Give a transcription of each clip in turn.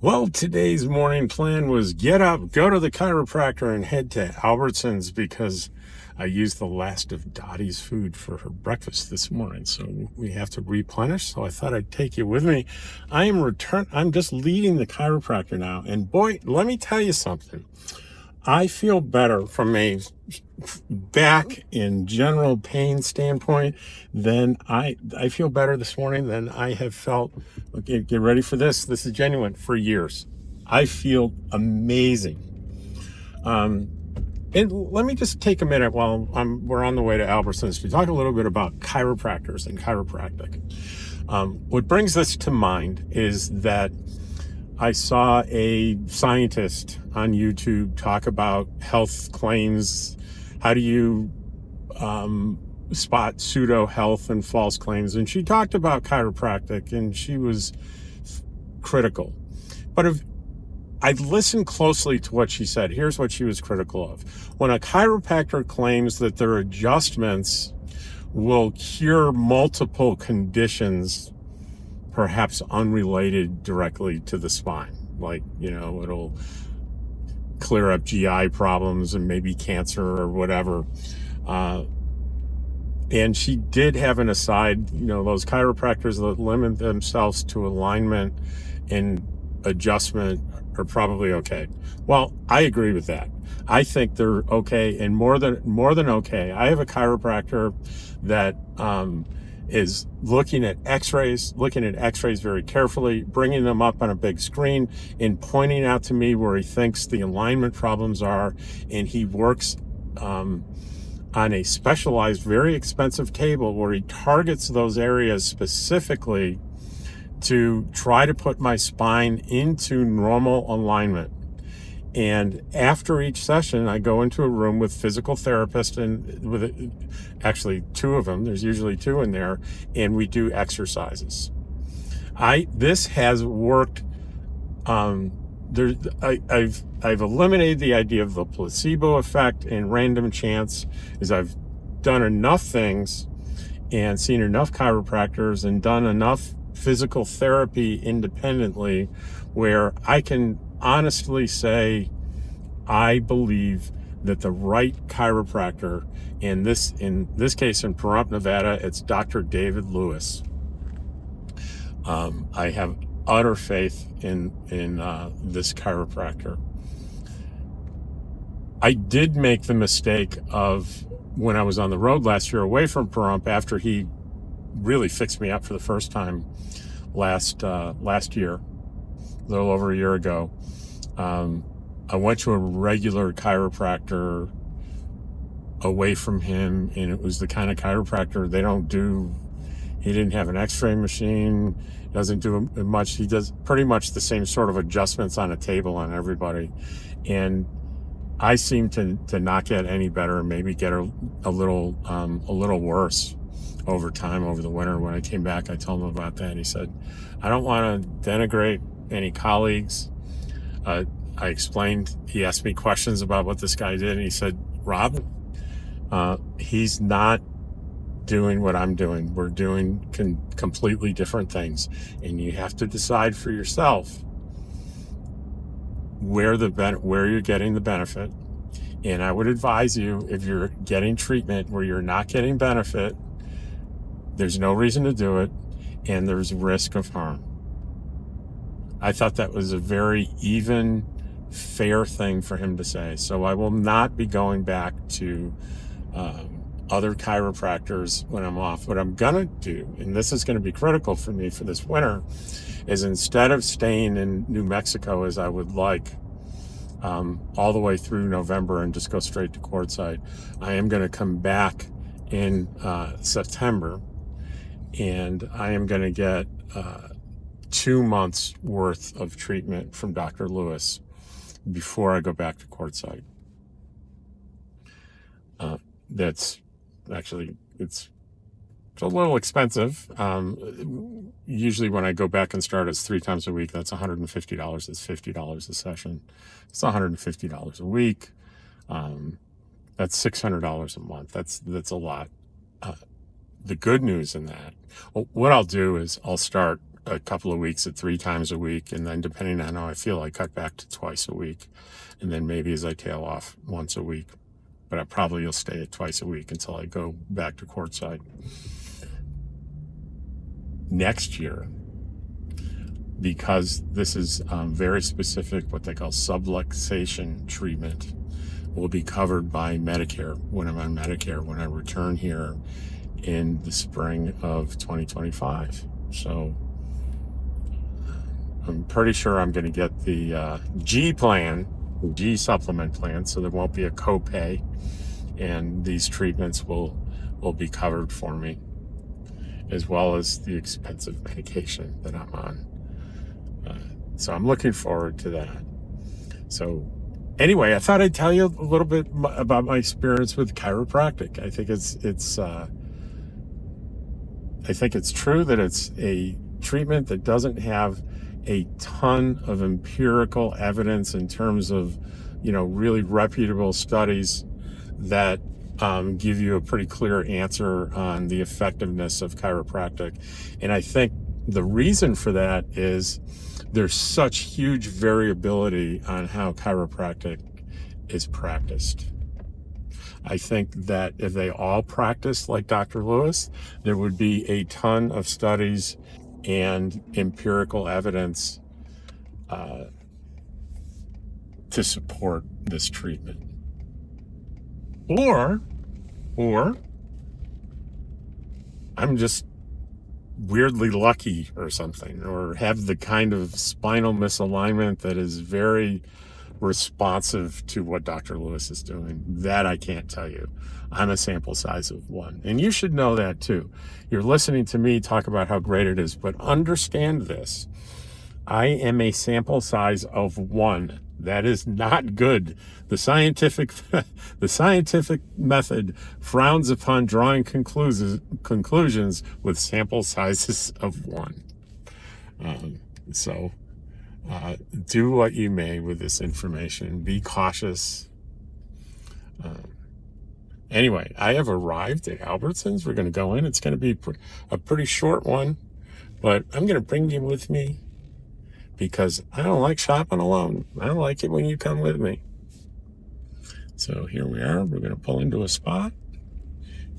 Well, today's morning plan was get up, go to the chiropractor, and head to Albertsons because I used the last of Dottie's food for her breakfast this morning. So we have to replenish. So I thought I'd take you with me. I'm just leading the chiropractor now. And boy, let me tell you something. I feel better from a back in general pain standpoint than I feel better this morning than I have felt. Okay, get ready for this. This is genuine for years. I feel amazing. And let me just take a minute while we're on the way to Albertsons to talk a little bit about chiropractors and chiropractic. What brings this to mind is that I saw a scientist on YouTube talk about health claims. How do you spot pseudo health and false claims? And she talked about chiropractic, and she was critical. But if I listened closely to what she said, here's what she was critical of. When a chiropractor claims that their adjustments will cure multiple conditions, perhaps unrelated directly to the spine, like, it'll clear up GI problems and maybe cancer or whatever. And she did have an aside, those chiropractors that limit themselves to alignment and adjustment are probably okay. Well, I agree with that. I think they're okay, and more than okay. I have a chiropractor that is looking at x-rays very carefully, bringing them up on a big screen and pointing out to me where he thinks the alignment problems are, and he works on a specialized, very expensive table where he targets those areas specifically to try to put my spine into normal alignment. And after each session, I go into a room with physical therapists and with actually two of them. There's usually two in there, and we do exercises. This has worked. I've eliminated the idea of the placebo effect and random chance, as I've done enough things and seen enough chiropractors and done enough physical therapy independently where I can honestly say I believe that the right chiropractor, in this case in Pahrump, Nevada, it's Dr. David Lewis. I have utter faith in this chiropractor. I did make the mistake of, when I was on the road last year away from Pahrump, after he really fixed me up for the first time last year, a little over a year ago. I went to a regular chiropractor away from him, and it was the kind of chiropractor he didn't have an x-ray machine, doesn't do much. He does pretty much the same sort of adjustments on a table on everybody. And I seem to not get any better, maybe get a little worse over time, over the winter. When I came back, I told him about that, and he said, I don't want to denigrate any colleagues. I explained, he asked me questions about what this guy did, and he said, Rob, he's not doing what I'm doing. We're doing completely different things, and you have to decide for yourself where you're getting the benefit. And I would advise you, if you're getting treatment where you're not getting benefit, there's no reason to do it, and there's risk of harm. I thought that was a very even, fair thing for him to say. So I will not be going back to other chiropractors when I'm off. What I'm gonna do, and this is gonna be critical for me for this winter, is instead of staying in New Mexico as I would like all the way through November and just go straight to Quartzsite, I am gonna come back in September, and I am gonna get 2 months worth of treatment from Dr. Lewis before I go back to Quartzsite. That's actually, it's a little expensive. Usually when I go back and start, it's 3 times a week. That's $150. It's $50 a session. It's $150 a week. That's $600 a month. That's a lot. The good news in that, what I'll do is I'll start a couple of weeks at 3 times a week, and then depending on how I feel, I cut back to twice a week, and then maybe as I tail off, once a week. But I probably will stay at twice a week until I go back to courtside. Next year, because this is very specific, what they call subluxation treatment, will be covered by Medicare when I'm on Medicare, when I return here in the spring of 2025. So I'm pretty sure I'm going to get the G plan, G supplement plan, so there won't be a copay, and these treatments will be covered for me, as well as the expensive medication that I'm on. So I'm looking forward to that. So anyway, I thought I'd tell you a little bit about my experience with chiropractic. I think it's true that it's a treatment that doesn't have a ton of empirical evidence in terms of, really reputable studies that give you a pretty clear answer on the effectiveness of chiropractic. And I think the reason for that is there's such huge variability on how chiropractic is practiced. I think that if they all practiced like Dr. Lewis, there would be a ton of studies and empirical evidence to support this treatment. Or I'm just weirdly lucky or something, or have the kind of spinal misalignment that is very responsive to what Dr. Lewis is doing. That I can't tell you. I'm a sample size of 1. And you should know that too. You're listening to me talk about how great it is, but understand this. I am a sample size of 1. That is not good. The scientific method frowns upon drawing conclusions with sample sizes of 1. So do what you may with this information. Be cautious. Anyway, I have arrived at Albertsons. We're going to go in. It's going to be a pretty short one, but I'm going to bring you with me, because I don't like shopping alone. I don't like it when you come with me. So here we are. We're going to pull into a spot,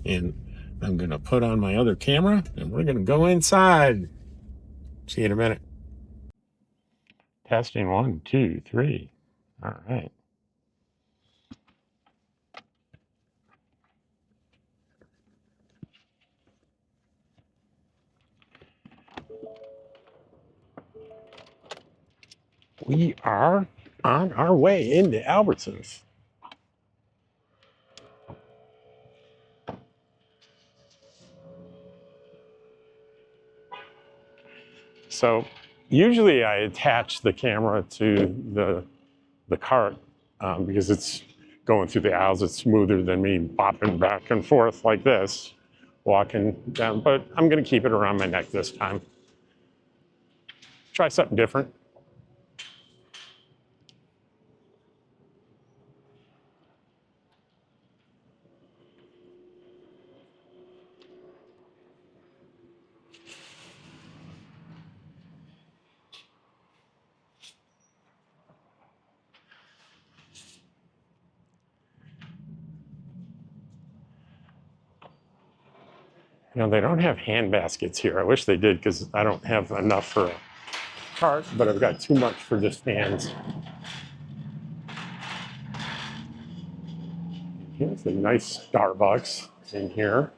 and I'm going to put on my other camera, and we're going to go inside. See you in a minute. Testing 1, 2, 3. All right. We are on our way into Albertsons. So usually I attach the camera to the cart because it's going through the aisles. It's smoother than me bopping back and forth like this, walking down. But I'm going to keep it around my neck this time. Try something different. They don't have hand baskets here. I wish they did, because I don't have enough for a cart, but I've got too much for just hands. Here's a nice Starbucks in here.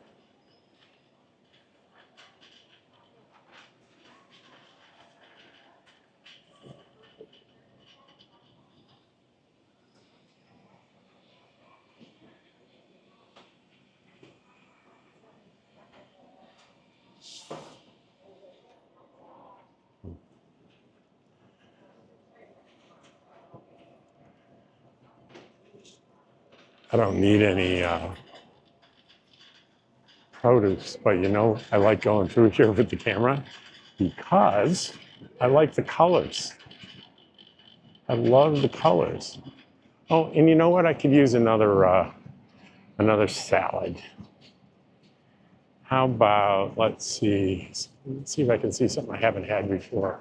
I don't need any produce, but I like going through here with the camera because I like the colors. I love the colors. Oh, and you know what? I could use another salad. How about, let's see, Let's see if I can see something I haven't had before.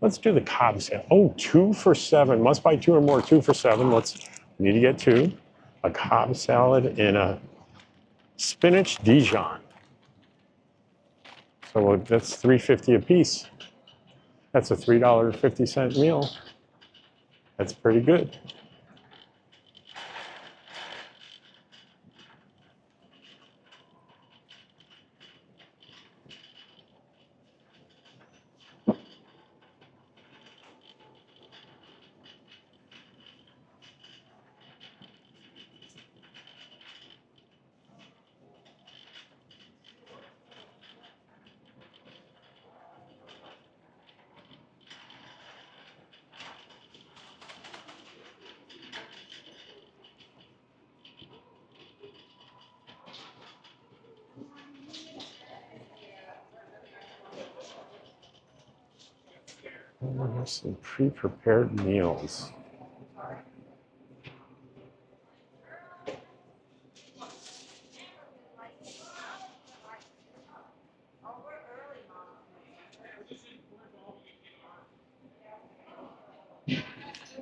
Let's do the Cobb salad. Oh, 2 for $7. Must buy 2 or more. 2 for $7. We need to get 2. A Cobb salad and a spinach Dijon. So that's $3.50 a piece. That's a $3.50 meal. That's pretty good. There's some pre-prepared meals.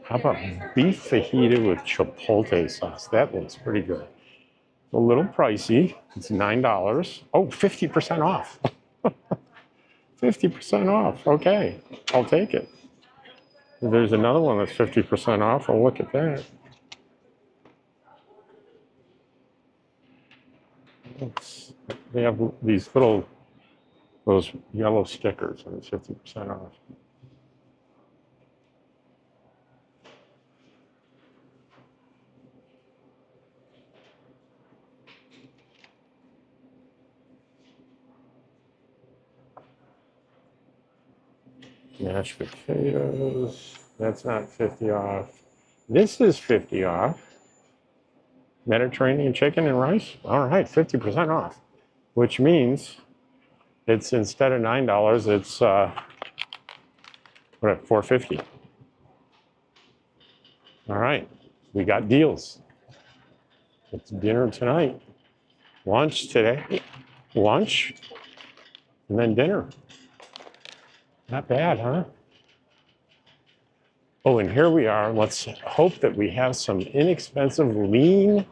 How about beef fajita with chipotle sauce? That looks pretty good. A little pricey. It's $9. Oh, 50% off. 50% off. Okay, I'll take it. If there's another one that's 50% off, I'll look at that. They have these those yellow stickers, and it's 50% off. Mashed potatoes, that's not 50 off. This is 50 off. Mediterranean chicken and rice, all right, 50% off, which means it's instead of $9, it's what, $4.50. All right, we got deals. It's dinner tonight, lunch today, lunch, and then dinner. Not bad, huh? Oh, and here we are. Let's hope that we have some inexpensive lean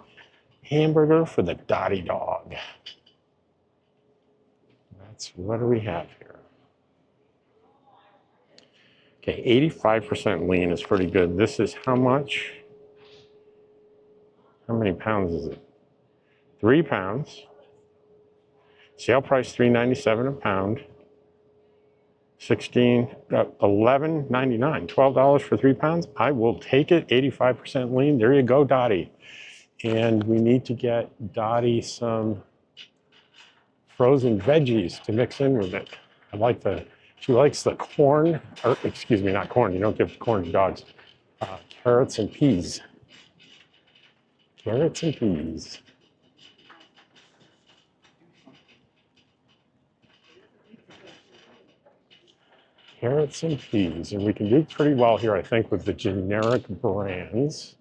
hamburger for the Dottie dog. That's, what do we have here? Okay, 85% lean is pretty good. This is how much? How many pounds is it? 3 pounds. Sale price $3.97 a pound. $11.99, $12 for 3 pounds. I will take it. 85% lean. There you go, Dottie. And we need to get Dottie some frozen veggies to mix in with it. She likes the corn, or excuse me, not corn. You don't give corn to dogs. Carrots and peas. Carrots and peas. Carrots and peas. And we can do pretty well here, I think, with the generic brands.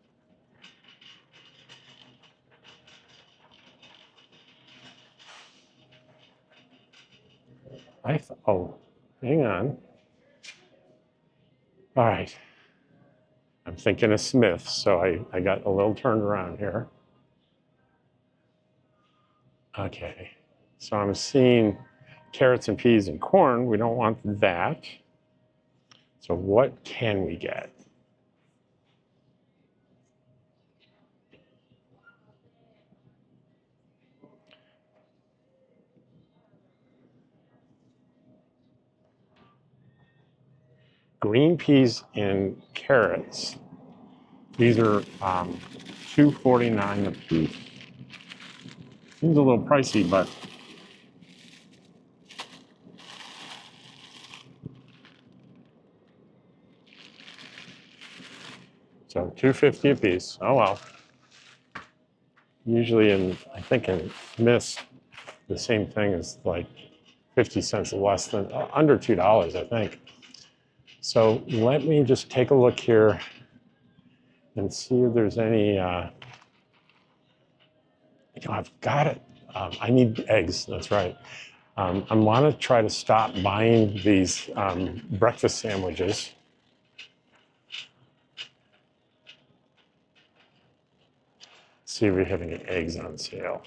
Oh, hang on. All right. I'm thinking of Smith, so I got a little turned around here. Okay. So I'm seeing carrots and peas and corn. We don't want that. So what can we get? Green peas and carrots. These are $2.49 a piece. Seems a little pricey, but so $2.50 a piece. Oh well. Usually I think in Smith's, the same thing is like 50 cents less than, under $2, I think. So let me just take a look here and see if there's any, I've got it. I need eggs, that's right. I want to try to stop buying these breakfast sandwiches. See if we have any eggs on sale.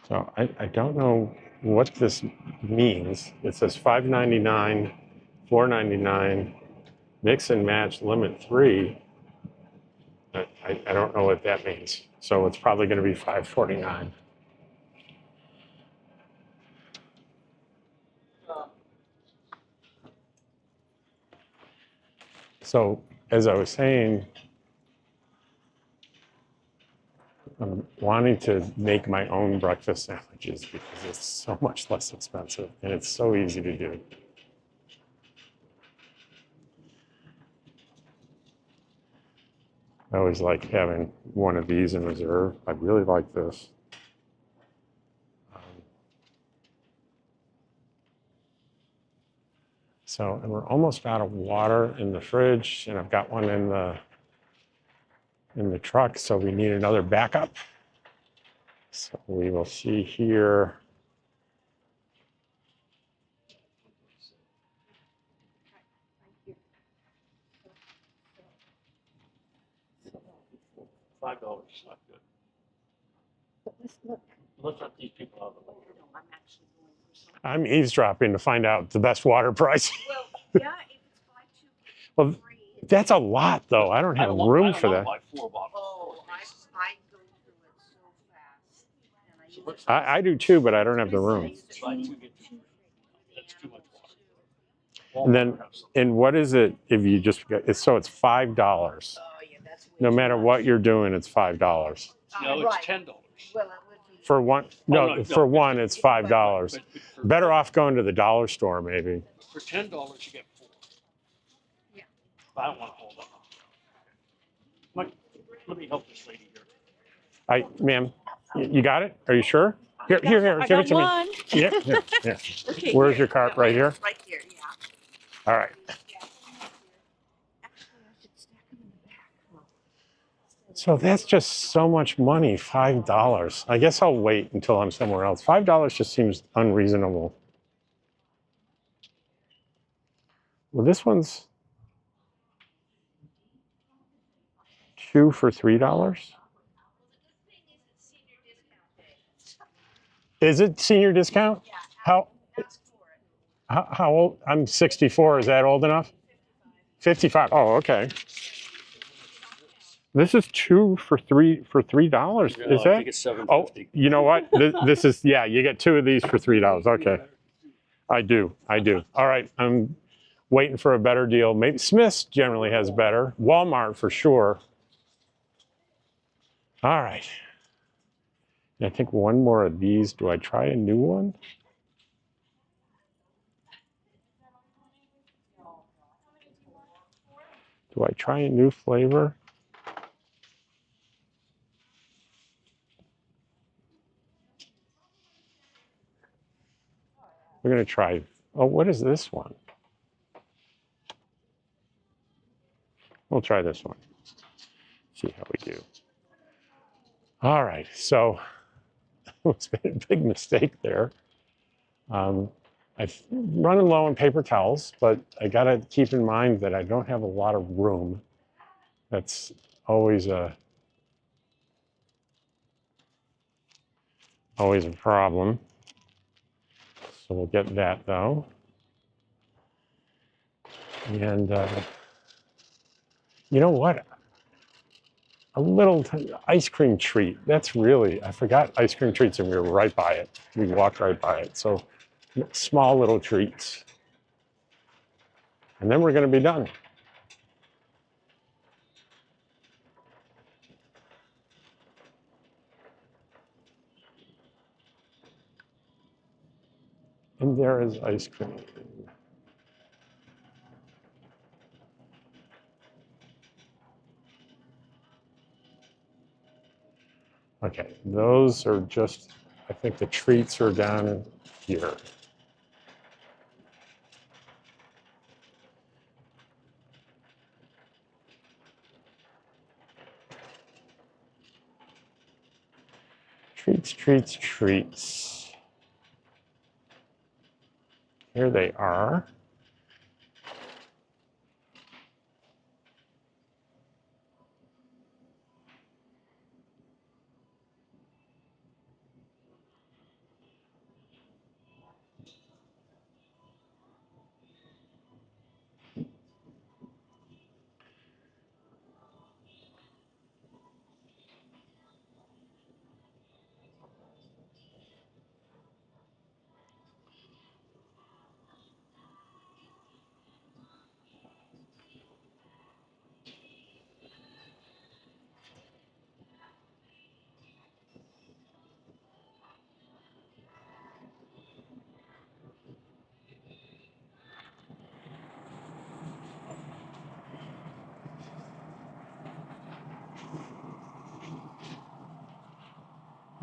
So I don't know what this means. It says $5.99, $4.99, mix and match limit 3. I don't know what that means. So it's probably going to be $5.49. So as I was saying, I'm wanting to make my own breakfast sandwiches because it's so much less expensive and it's so easy to do. I always like having one of these in reserve. I really like this. So, and we're almost out of water in the fridge, and I've got one in the truck, so we need another backup. So we will see here. $5 is not good. But look. Let's let these people out of the way. I'm actually going for something. I'm eavesdropping to find out the best water price. Well, yeah, if it's 5.2. Well, that's a lot, though. I don't have room for that. I don't want 4 bottles. Oh, I go through it so fast. And I do too, but I don't have the room. Buy 2, get 2 free. That's too much water. And then, and what is it if you just get, so it's $5. Oh, yeah, that's way No too matter much. what you're doing, it's $5. No, it's Right. $10. Well, it would be. For one, no, for one, it's $5. But Better off going to the dollar store, maybe. for $10, you get 4. Yeah. I don't want to hold up. Mike, let me help this lady here. Ma'am, you got it? Are you sure? Here, give it to me. Yeah, yeah. Okay, Where's here. your cart? Right here? Right here, yeah. All right. Actually, I should stack them in the back. So that's just so much money, $5. I guess I'll wait until I'm somewhere else. $5 just seems unreasonable. Well, this one's 2 for $3. Is it senior discount? Yeah. How Ask for it. how old? I'm 64. Is that old enough? 55. Oh, okay. This is 2 for $3. Is I that? think it's $7.50. Oh, you know what? This is, yeah, you get 2 of these for $3. Okay. I do. All right. I'm waiting for a better deal. Maybe Smith's generally has better. Walmart for sure. All right. I think one more of these. Do I try a new one? Do I try a new flavor? We're going to try. Oh, what is this one? We'll try this one. See how we do. All right. So it's been a big mistake there. I'm running low on paper towels, but I got to keep in mind that I don't have a lot of room. That's always a problem. So we'll get that though. And you know what? A little ice cream treat. That's really, I forgot ice cream treats and we were right by it. We walked right by it. So small little treats. And then we're going to be done. And there is ice cream. Okay, those are just, I think the treats are down here. Treats, treats, treats. Here they are.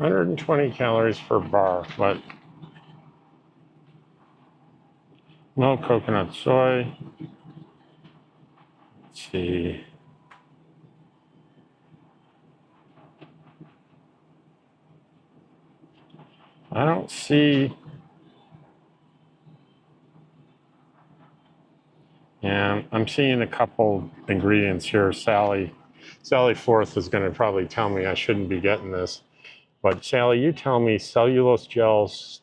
$120 calories per bar, but no coconut soy. Let's see. I don't see. And I'm seeing a couple ingredients here. Sally Forth is going to probably tell me I shouldn't be getting this. But Sally, you tell me cellulose gels,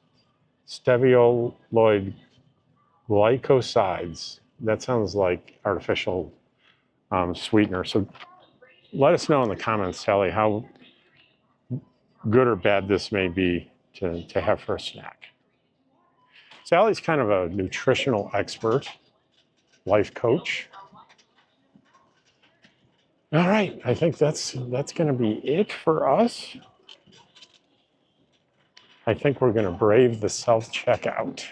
stevioloid glycosides. That sounds like artificial sweetener. So let us know in the comments, Sally, how good or bad this may be to have for a snack. Sally's kind of a nutritional expert, life coach. All right, I think that's going to be it for us. I think we're going to brave the self-checkout.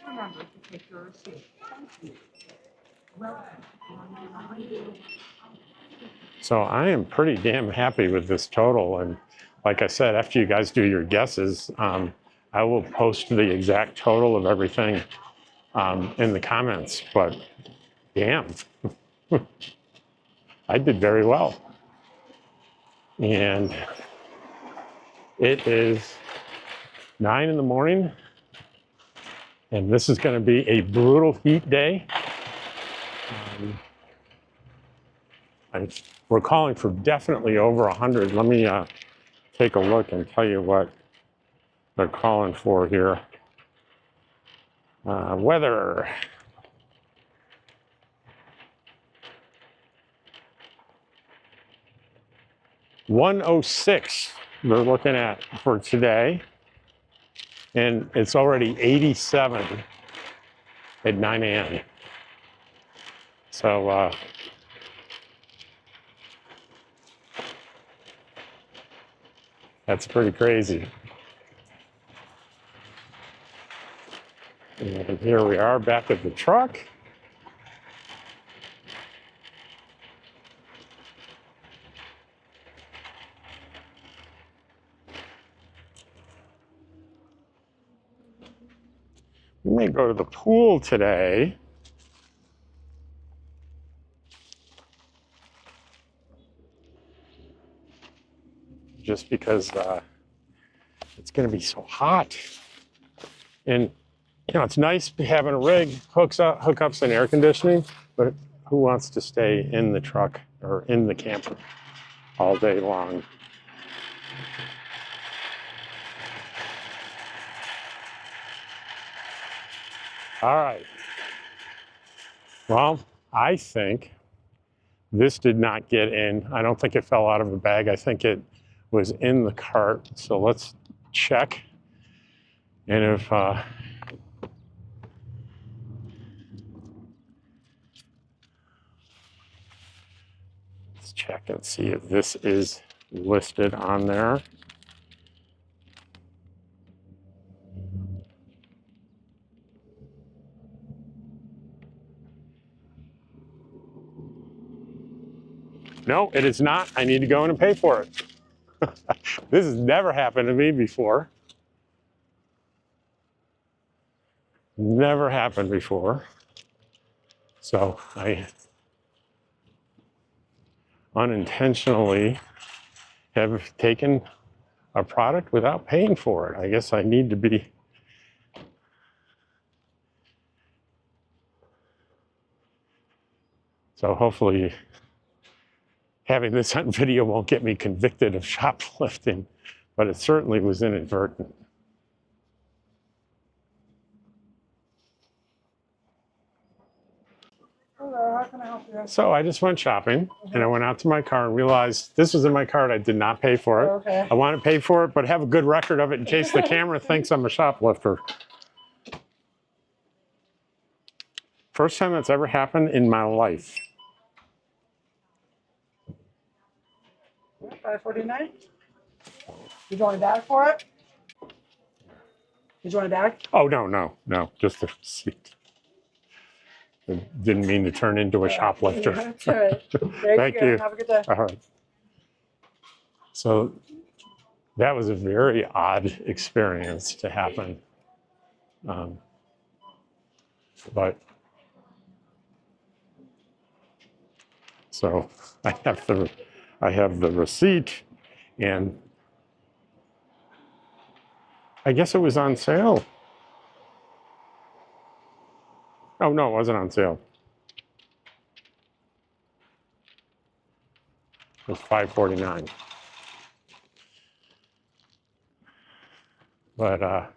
Remember to take your receipt. Thank you. So I am pretty damn happy with this total. And like I said, after you guys do your guesses, I will post the exact total of everything in the comments. But damn, I did very well. And it is 9 in the morning. And this is going to be a brutal heat day. We're calling for definitely over 100. Let me take a look and tell you what they're calling for here. Weather. $106 they're looking at for today. And it's already 87 at 9 a.m. So that's pretty crazy. And here we are back at the truck. We may go to the pool today. Just because it's going to be so hot. And, you know, it's nice having a rig, hookups and air conditioning, but who wants to stay in the truck or in the camper all day long? All right. Well, I think this did not get in. I don't think it fell out of the bag. I think it was in the cart. So let's check. And if let's check and see if this is listed on there. No, it is not. I need to go in and pay for it. This has never happened to me before. Never happened before. So I unintentionally have taken a product without paying for it. I guess I need to be. So hopefully having this on video won't get me convicted of shoplifting, but it certainly was inadvertent. Hello, how can I help you? So I just went shopping and I went out to my car and realized this was in my cart. I did not pay for it. Okay. I want to pay for it, but have a good record of it in case the camera thinks I'm a shoplifter. First time that's ever happened in my life. $5.49. Did you want a bag for it? Did you want a bag? Oh, no, just the receipt. I didn't mean to turn into a shoplifter. That's all right. Thank you. Have a good day. All right. So that was a very odd experience to happen. But so I have the receipt, and I guess it was on sale. Oh no, it wasn't on sale. It was $5.49. But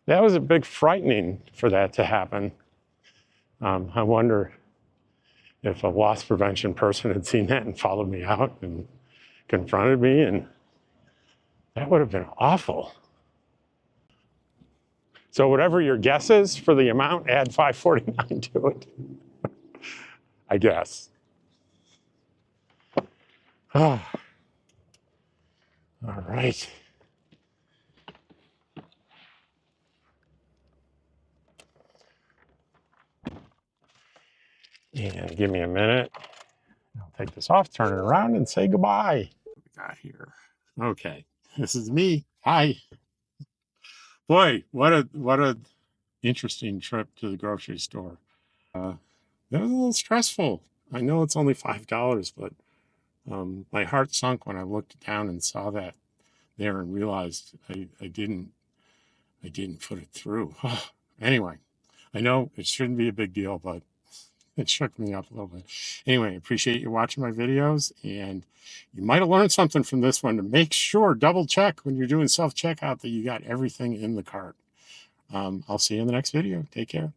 that was a big frightening for that to happen. I wonder if a loss prevention person had seen that and followed me out and confronted me, and that would have been awful. So whatever your guess is for the amount, add $5.49 to it, I guess. Oh. All right. And give me a minute. I'll take this off, turn it around, and say goodbye. What we got here? Okay, this is me. Hi. Boy, what a interesting trip to the grocery store. That was a little stressful. I know it's only $5, but my heart sunk when I looked down and saw that there and realized I didn't put it through. Anyway, I know it shouldn't be a big deal, but it shook me up a little bit. Anyway, appreciate you watching my videos, and you might have learned something from this one. To make sure, double check when you're doing self-checkout that you got everything in the cart. I'll see you in the next video. Take care.